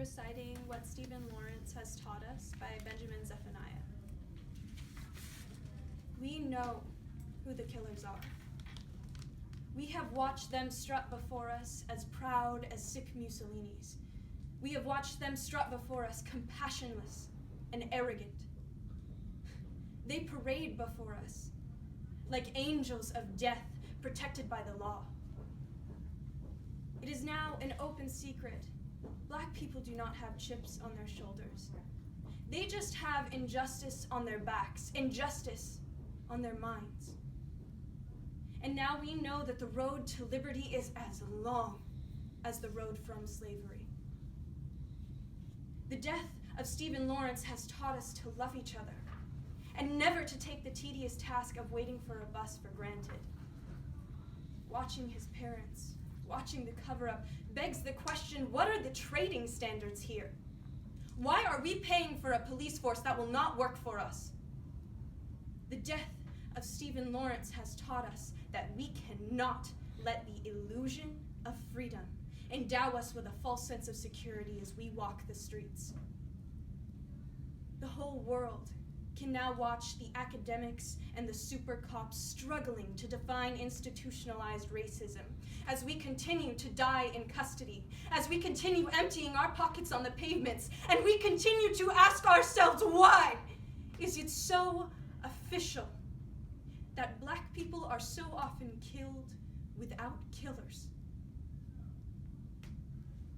reciting What Stephen Lawrence Has Taught Us by Benjamin Zephaniah. We know who the killers are. We have watched them strut before us as proud as sick Mussolinis. We have watched them strut before us compassionless and arrogant. They parade before us like angels of death protected by the law. It is now an open secret. Black people do not have chips on their shoulders. They just have injustice on their backs, injustice on their minds. And now we know that the road to liberty is as long as the road from slavery. The death of Stephen Lawrence has taught us to love each other and never to take the tedious task of waiting for a bus for granted. Watching his parents, watching the cover-up, begs the question, what are the trading standards here? Why are we paying for a police force that will not work for us? The death of Stephen Lawrence has taught us that we cannot let the illusion of freedom endow us with a false sense of security as we walk the streets. The whole world can now watch the academics and the super cops struggling to define institutionalized racism as we continue to die in custody, as we continue emptying our pockets on the pavements, and we continue to ask ourselves, why is it so official that Black people are so often killed without killers?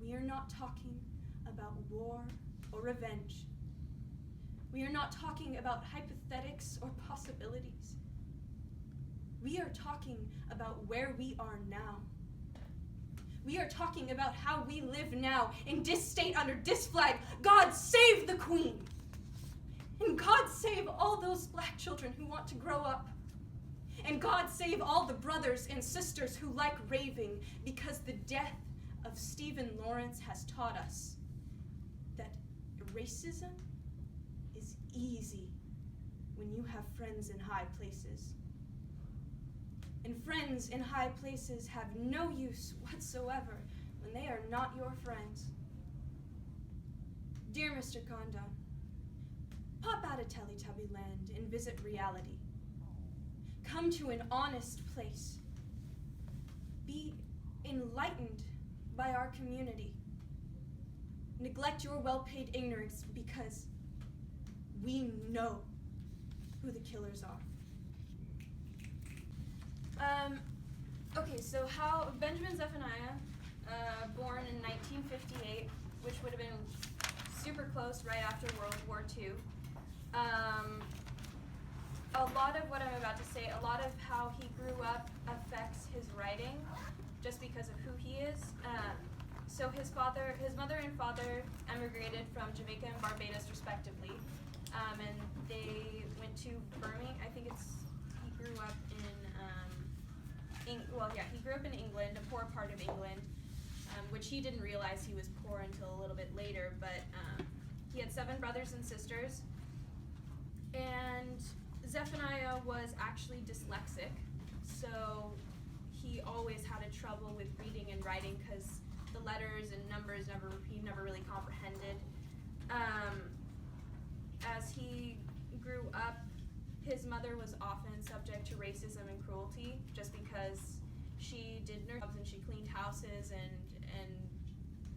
We are not talking about war or revenge. We are not talking about hypothetics or possibilities. We are talking about where we are now. We are talking about how we live now in this state under this flag. God save the Queen. And God save all those Black children who want to grow up. And God save all the brothers and sisters who like raving, because the death of Stephen Lawrence has taught us that racism is easy when you have friends in high places. And friends in high places have no use whatsoever when they are not your friends. Dear Mr. Condon, pop out of Teletubby land and visit reality. Come to an honest place. Be enlightened by our community. Neglect your well-paid ignorance because we know who the killers are. Okay, so how Benjamin Zephaniah, born in 1958, which would have been super close right after World War II. A lot of what I'm about to say, a lot of how he grew up affects his writing, just because of who he is. So his mother and father emigrated from Jamaica and Barbados respectively, and they went to Birmingham. I think he grew up in he grew up in England, a poor part of England, which he didn't realize he was poor until a little bit later, but he had 7 brothers and sisters, and Zephaniah was actually dyslexic, so he always had a trouble with reading and writing because the letters and numbers he never really comprehended. As he grew up, his mother was often subject to racism and cruelty just because she did nurse jobs and she cleaned houses, and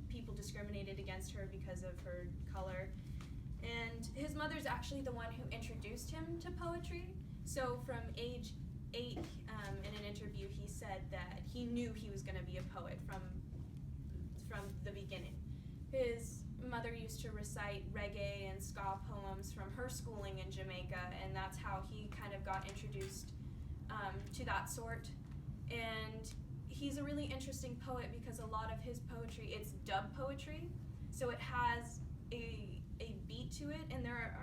people discriminated against her because of her color. And his mother's actually the one who introduced him to poetry. So from age 8, in an interview, he said that he knew he was going to be a poet from the beginning. His mother used to recite reggae and ska poems from her schooling in Jamaica, and that's how he kind of got introduced to that sort. And he's a really interesting poet because a lot of his poetry, it's dub poetry, so it has a beat to it, and there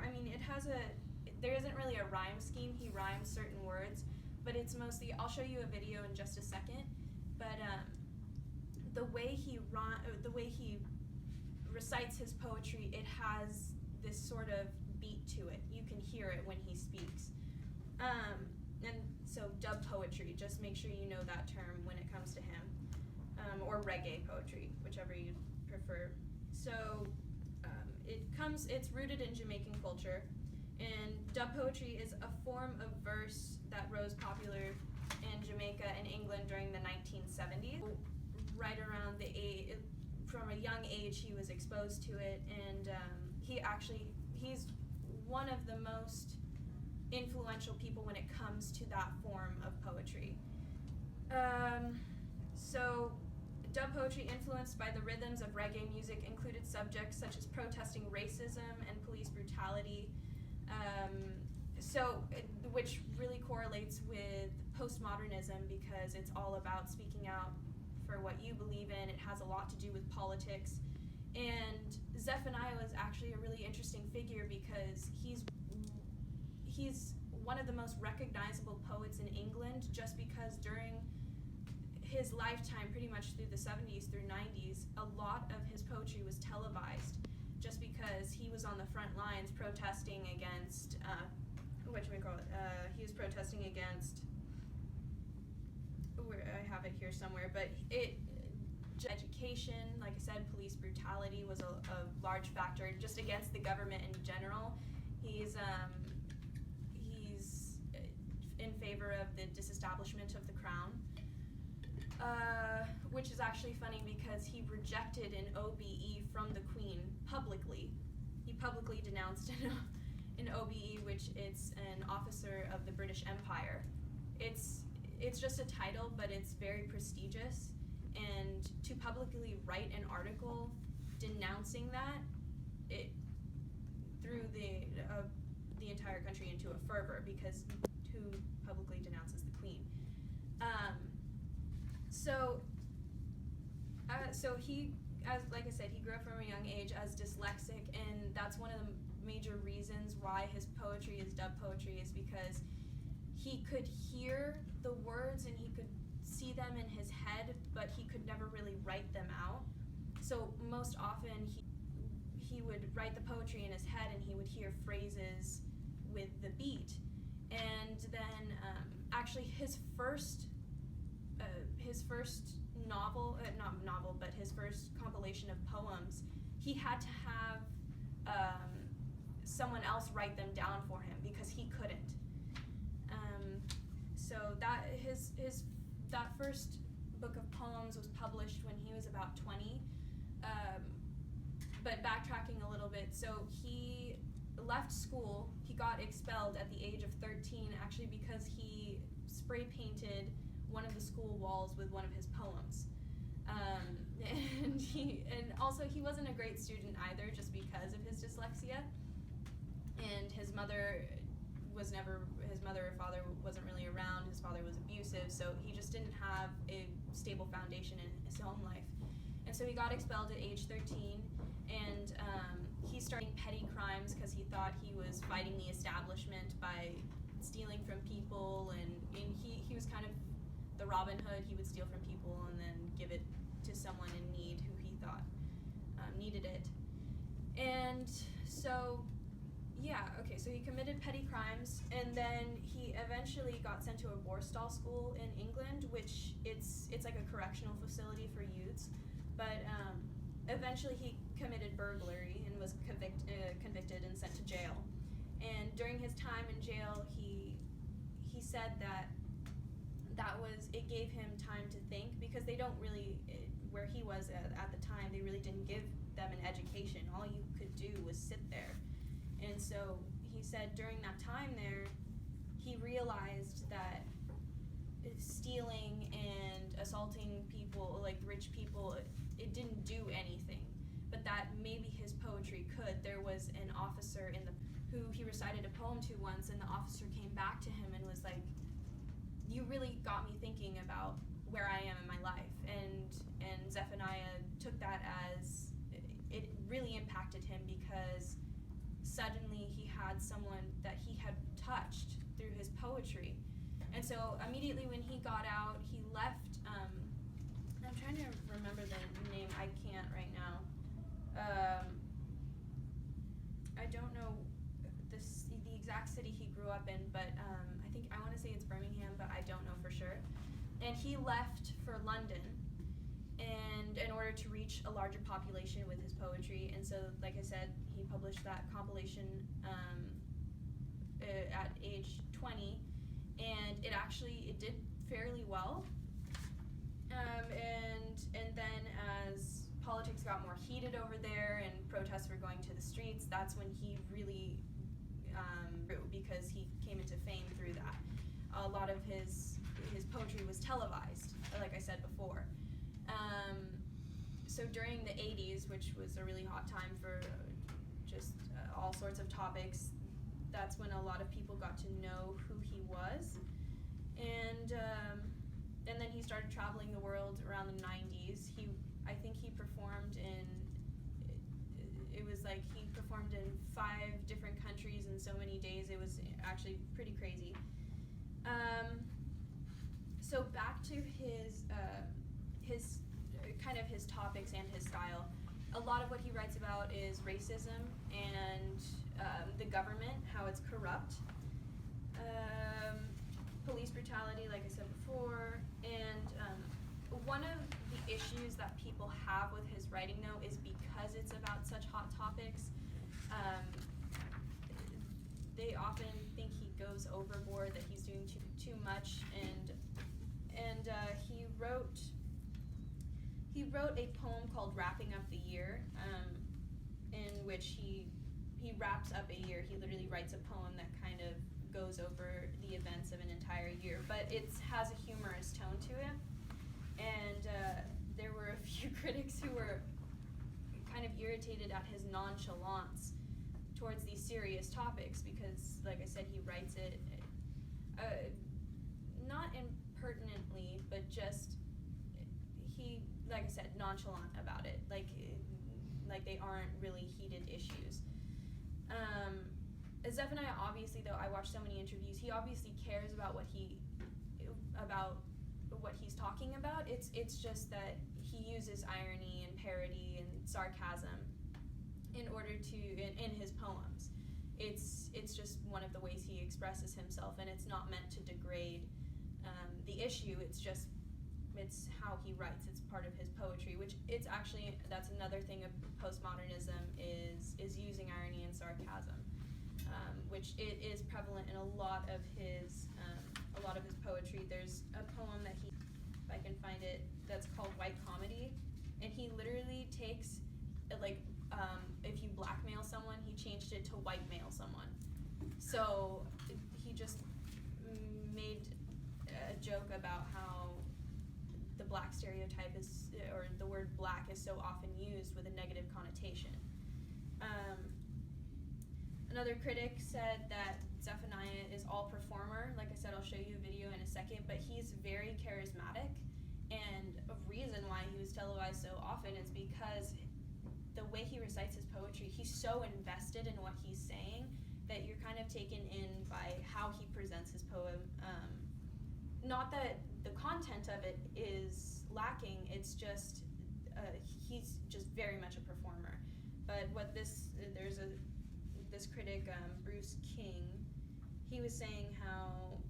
isn't really a rhyme scheme. He rhymes certain words, but it's mostly, I'll show you a video in just a second, but the way he recites his poetry, it has this sort of beat to it. You can hear it when he speaks. And so dub poetry, just make sure you know that term when it comes to him, or reggae poetry, whichever you prefer. So it's rooted in Jamaican culture, and dub poetry is a form of verse that rose popular in Jamaica and England during the 1970s. Right around from a young age, he was exposed to it, and he's one of the most influential people when it comes to that form of poetry. So dub poetry, influenced by the rhythms of reggae music, included subjects such as protesting racism and police brutality, which really correlates with postmodernism because it's all about speaking out for what you believe in. It has a lot to do with politics. And Zephaniah was actually a really interesting figure because he's one of the most recognizable poets in England, just because during his lifetime, pretty much through the 70s through 90s, a lot of his poetry was televised, just because he was on the front lines protesting against, he was protesting against, I have it here somewhere, but education, like I said, police brutality was a large factor, just against the government in general. He's in favor of the disestablishment of the crown, which is actually funny because he rejected an OBE from the Queen publicly. He publicly denounced an OBE, which it's an officer of the British Empire. It's just a title, but it's very prestigious, and to publicly write an article denouncing that, it threw the entire country into a fervor, because who publicly denounces the Queen? So he, like I said, he grew up from a young age as dyslexic, and that's one of the major reasons why his poetry is dub poetry, is because he could hear the words and he could see them in his head, but he could never really write them out. So most often he would write the poetry in his head, and he would hear phrases with the beat. And then actually his first his first compilation of poems, he had to have someone else write them down for him because he couldn't. So that first book of poems was published when he was about 20. But backtracking a little bit, so he left school. He got expelled at the age of 13, actually, because he spray painted one of the school walls with one of his poems. And also he wasn't a great student either, just because of his dyslexia. And his mother or father wasn't really around. His father was abusive, so he just didn't have a stable foundation in his home life. And so he got expelled at age 13, and he started petty crimes because he thought he was fighting the establishment by stealing from people, and he was kind of the Robin Hood. He would steal from people and then give it to someone in need who he thought needed it. And so so he committed petty crimes, and then he eventually got sent to a Borstal school in England, which it's like a correctional facility for youths. But eventually he committed burglary and was convicted and sent to jail. And during his time in jail, he said that it gave him time to think, because they don't really, where he was at the time, they really didn't give them an education. All you could do was sit there. And so he said during that time there, he realized that stealing and assaulting people, like rich people, it didn't do anything, but that maybe his poetry could. There was an officer who he recited a poem to once, and the officer came back to him and was like, "You really got me thinking about where I am in my life." And Zephaniah took that as, it really impacted him, because suddenly he had someone that he had touched through his poetry. And so immediately when he got out, he left, I'm trying to remember the name, I can't right now. I don't know the exact city he grew up in, but I want to say it's Birmingham, but I don't know for sure. And he left for London, and in order to reach a larger population with his poetry. And so, like I said, he published that compilation at age 20, and it did fairly well. And then as politics got more heated over there and protests were going to the streets, that's when he really grew, because he came into fame through that. A lot of his poetry was televised, like I said before. So during the 80s, which was a really hot time for just all sorts of topics, that's when a lot of people got to know who he was. And then he started traveling the world around the 90s. I think he performed he performed in 5 different countries in so many days. It was actually pretty crazy. So back to his kind of his topics and his style. A lot of what he writes about is racism and the government, how it's corrupt, police brutality, like I said before, and one of the issues that people have with his writing, though, is because it's about such hot topics, they often think he goes overboard, that he's doing too much, and he wrote a poem called "Wrapping Up the Year," in which he wraps up a year. He literally writes a poem that kind of goes over the events of an entire year, but it has a humorous tone to it. And there were a few critics who were kind of irritated at his nonchalance towards these serious topics, because, like I said, he writes it not impertinently, but just like I said, nonchalant about it, like they aren't really heated issues. Zephaniah, obviously, though, I watched so many interviews, he obviously cares about what he's talking about. It's just that he uses irony and parody and sarcasm in order to in his poems. It's just one of the ways he expresses himself, and it's not meant to degrade the issue. It's how he writes. It's part of his poetry, which that's another thing of postmodernism is using irony and sarcasm, which it is prevalent in a lot of his poetry. There's a poem that if I can find it, that's called White Comedy, and he literally takes if you blackmail someone, he changed it to whitemail someone. So he just made a joke about how the black stereotype or the word black is so often used with a negative connotation. Another critic said that Zephaniah is all performer. Like I said, I'll show you a video in a second, but he's very charismatic, and a reason why he was televised so often is because the way he recites his poetry, he's so invested in what he's saying that you're kind of taken in by how he presents his poem. Not that the content of it is lacking, it's just he's just very much a performer. But this critic, Bruce King, he was saying how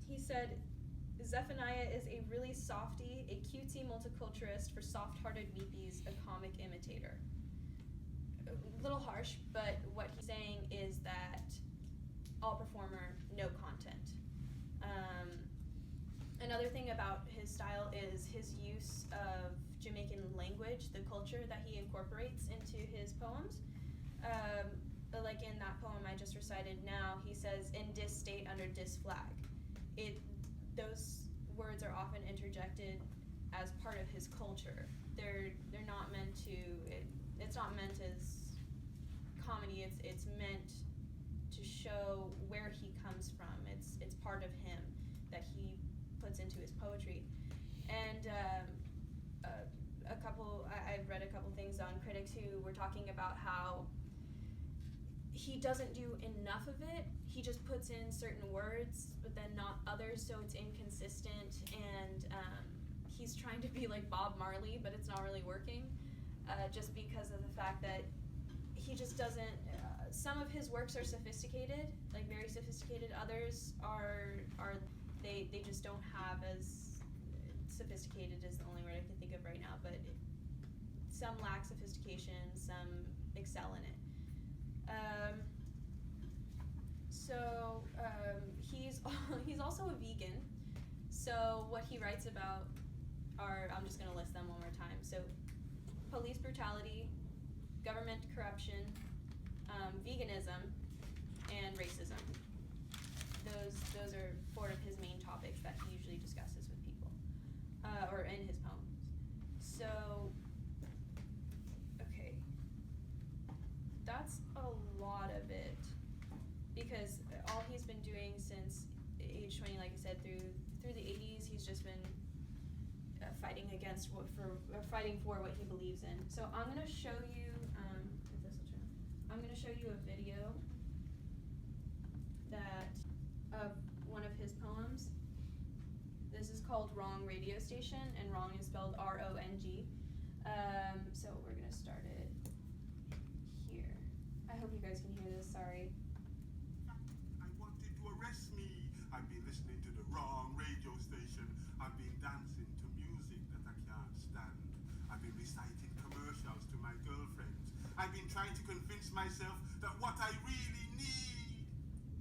he said Zephaniah is a really softy, a cutesy multiculturalist for soft-hearted weepies, a comic imitator. A little harsh, but what he's saying is that all performer, no content. Another thing about his style is his use of Jamaican language, the culture that he incorporates into his poems. Like in that poem I just recited now, he says, "In dis state under dis flag." Those words are often interjected as part of his culture. They're not meant to. It's not meant as comedy. It's meant to show where he comes from. It's part of him that he puts into his poetry. And I've read a couple things on critics who were talking about how he doesn't do enough of it. He just puts in certain words, but then not others, so it's inconsistent. And he's trying to be like Bob Marley, but it's not really working, just because of the fact that he just doesn't. Some of his works are sophisticated, like very sophisticated. Others are they just don't have as sophisticated is the only word I can think of right now, but some lack sophistication, some excel in it. He's also a vegan. So what he writes about are, I'm just going to list them one more time. So police brutality, government corruption, veganism, and racism. Those are four of his main topics that he usually discusses with people, or in his poems. So, okay, that's a lot of it, because all he's been doing since age 20, like I said, through the 80s, he's just been fighting fighting for what he believes in. So I'm gonna show you, if this will turn, I'm gonna show you a video of one of his poems. This is called Wrong Radio Station, and wrong is spelled R-O-N-G. So we're gonna start it here. I hope you guys can hear this, sorry. I wanted to arrest me. I've been listening to the wrong radio station. I've been dancing to music that I can't stand. I've been reciting commercials to my girlfriends. I've been trying to convince myself that what I really need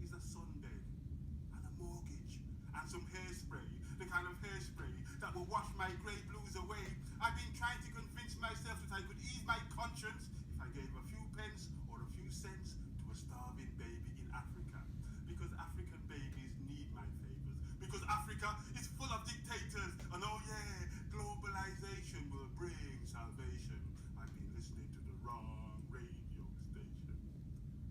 is a sunbed and a mortgage and some hairspray, the kind of hairspray that will wash my grey blues away. I've been trying to convince myself that I could ease my conscience if I gave a few pence or a few cents to a starving baby in Africa. Because African babies need my favors. Because Africa is full of dictators. And oh yeah, globalization will bring salvation. I've been listening to the wrong radio station.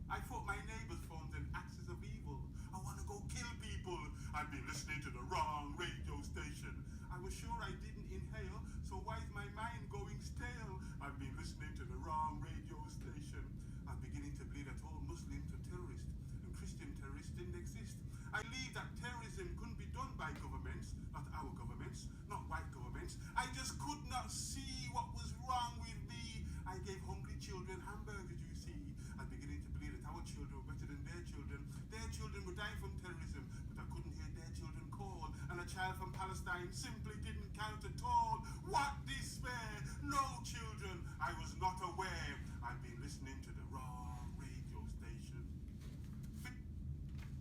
I thought my neighbor's phone's an axis of evil. I want to go kill people. I've been listening to the wrong radio station. I was sure I didn't inhale, so why is my mind going stale? I've been listening to the wrong radio station. I'm beginning to believe that all Muslims are terrorists and Christian terrorists didn't exist. I believe that terrorism couldn't be done by governments, not our governments, not white governments. I just could not see what was wrong with me. I gave hungry children hamburgers, you see. I'm beginning to believe that our children were better than their children. Their children were dying from terrorism, but I couldn't hear their children call. And a child from Palestine simply didn't count at all. What despair! No children! I was not aware. I've been listening to the wrong radio station.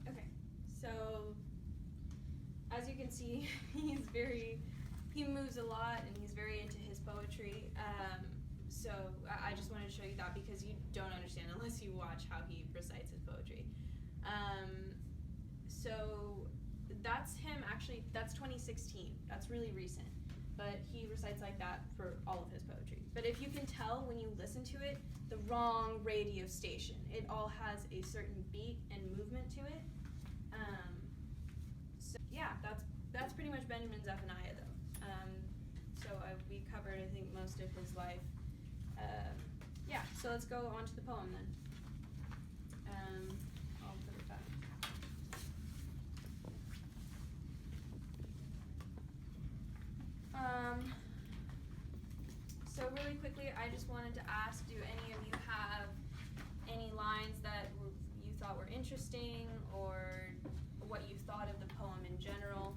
Okay, so as you can see, he moves a lot and he's very into his poetry. So I just wanted to show you that because you don't understand unless you watch how he recites his poetry. So that's him, actually, that's 2016. That's really recent. But he recites like that for all of his poetry. But if you can tell when you listen to it, the wrong radio station. It all has a certain beat and movement to it. So yeah, that's pretty much Benjamin Zephaniah though. We covered, I think, most of his life. Yeah, so let's go on to the poem then. I'll put it back. So really quickly, I just wanted to ask, do any of you have any lines that you thought were interesting, or what you thought of the poem in general?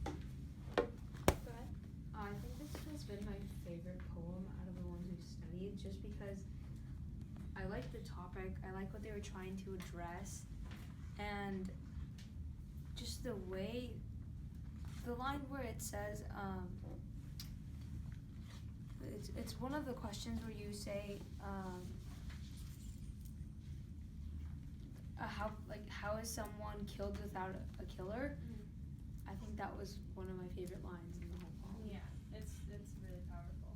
Go ahead. I think this has been my favorite poem out of the ones we've studied, just because I like the topic, I like what they were trying to address, and just the way, the line where it says, it's one of the questions where you say, how is someone killed without a killer? Mm-hmm. I think that was one of my favorite lines in the whole poem. Yeah, it's really powerful.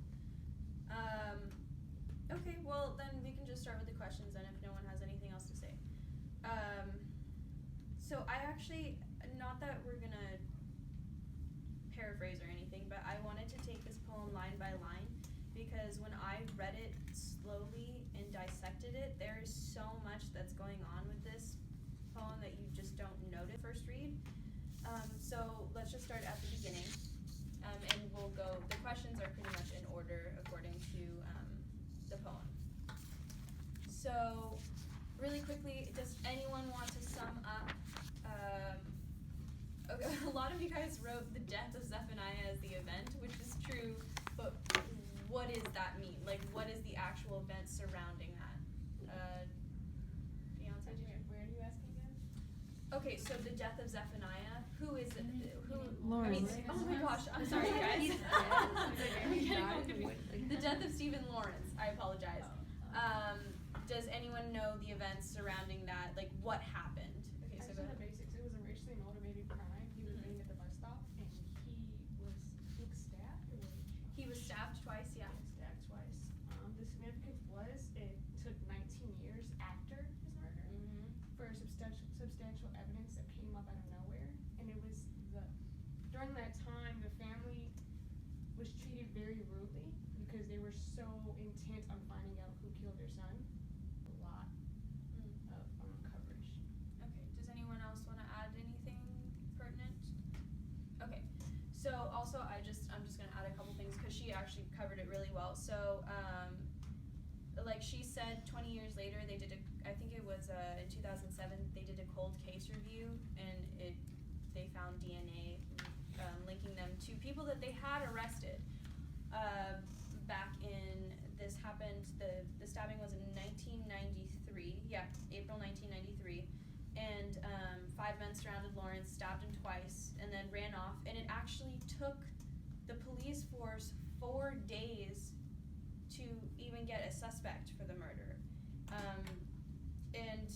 Okay, well then we can just start with the questions then if no one has anything else to say. So I actually, not that we're gonna paraphrase or anything, but I wanted to take this poem line by line because when I read it slowly and dissected it, there is so much that's going on with this poem that you just don't notice first read. So let's just start at the beginning, and we'll go, the questions are pretty much in order according to the poem. So really quickly, does anyone want to sum up, okay, a lot of you guys wrote the death of Zephaniah what does that mean? Like, what is the actual event surrounding that? Beyonce, Where are you asking again? okay, so the death of Zephaniah. Who is it? Who? Lawrence. I mean, oh my gosh, I'm sorry, guys. He's dead. The death of Stephen Lawrence. I apologize. Does anyone know the events surrounding that? Like, what happened? Okay, I so just go know ahead. the basics. It was a racially motivated crime. He was waiting at the bus stop, and he was stabbed. Or He was stabbed twice. Yeah. stabbed twice. The significance was it took 19 years after his murder for substantial evidence that came up out of nowhere, and it was during that time the family was treated very rudely because they were so intent on finding out who killed their son. A lot of coverage. Okay. Does anyone else want to add anything pertinent? Okay. So also, I'm just gonna add a couple things because she actually covered it really well. So, like she said, 20 years later, they did I think it was in 2007, they did a cold case review, and they found DNA linking them to people that they had arrested. Back in, this happened, the stabbing was in 1993, yeah, April 1993, and 5 men surrounded Lawrence, stabbed him twice, and then ran off, and it actually took the police force 4 days to even get a suspect for the murder. And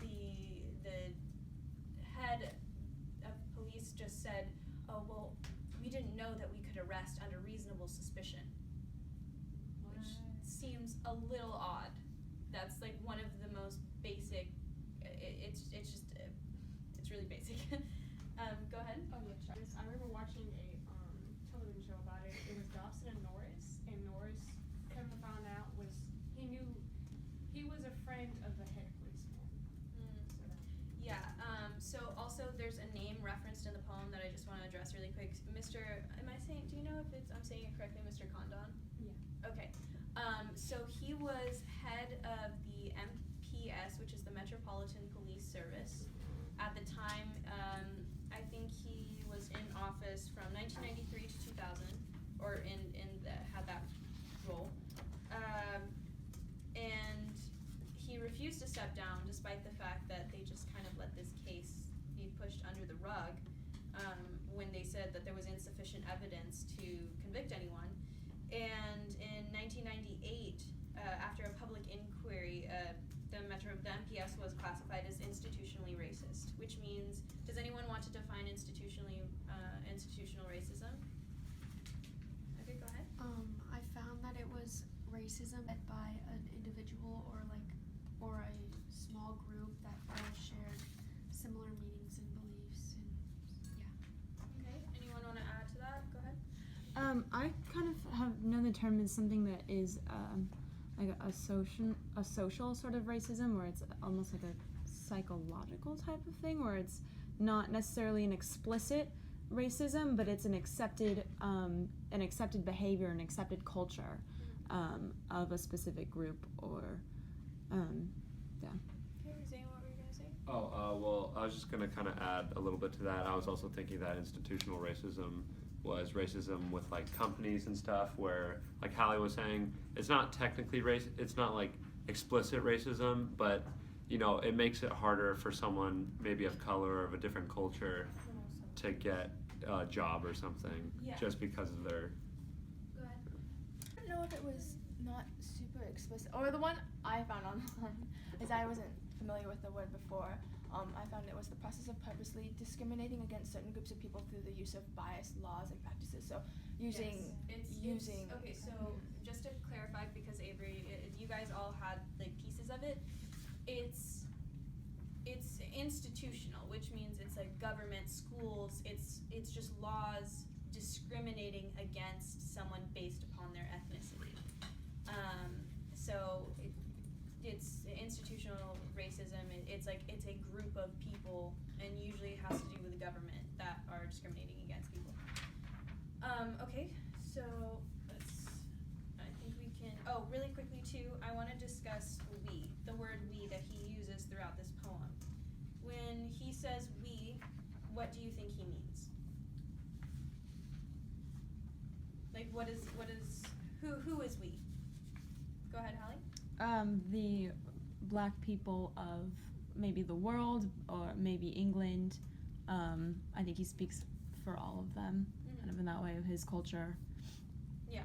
the head of police just said, oh, well, we didn't know that we could arrest under reasonable suspicion. Which seems a little odd. That's like one of the most basic, it's really basic. Go ahead. Oh yeah, I remember watching a television show about it. It was Dobson and Norris come to find out he was a friend of the head policeman. Yeah, so also there's a name referenced in the poem that I just want to address really quick. Do you know if I'm saying it correctly, Mr. Condon? Yeah. Okay. So he was head of the MPS, which is the Metropolitan Police Service. At the time, I think he was in office from 1993 to 2000, or had that role. And he refused to step down despite the fact that they just kind of let this case be pushed under the rug when they said that there was insufficient evidence to convict anyone. And in 1998, after a public inquiry, the MPS was classified as institutionally racist, which means, does anyone want to define institutional racism? Okay, go ahead. I found that it was racism led by an individual or a small group that all shared similar meanings and beliefs, and yeah. Okay, anyone want to add to that? Go ahead. I kind of have known the term as something that is like a social sort of racism, where it's almost like a psychological type of thing, where it's not necessarily an explicit racism, but it's an accepted behavior, an accepted culture of a specific group, or yeah. Okay, Zane, what were you gonna say? Well, I was just going to kind of add a little bit to that. I was also thinking that institutional racism was racism with like companies and stuff, where like Hallie was saying, it's not technically it's not like explicit racism, but you know, it makes it harder for someone maybe of color or of a different culture to get a job or something, just because of their. Go ahead. I don't know if it was not super explicit, or the one I found online, is I wasn't familiar with the word before. I found it was the process of purposely discriminating against certain groups of people through the use of biased laws and practices. So using. Okay, so just to clarify, because Avery, you guys all had like pieces of it. It's institutional, which means it's like government, schools. It's just laws discriminating against someone based upon their ethnicity. So it's institutional racism. It's a group of people, and usually it has to do with the government that are discriminating against people. Okay, so I think we can. Oh, really quickly too, I want to discuss we, the word we that he uses throughout this poem. When he says we, what do you think he means? Like, who who is we? Go ahead, Hallie. The black people of maybe the world or maybe England. I think he speaks for all of them, kind of in that way of his culture. Yeah.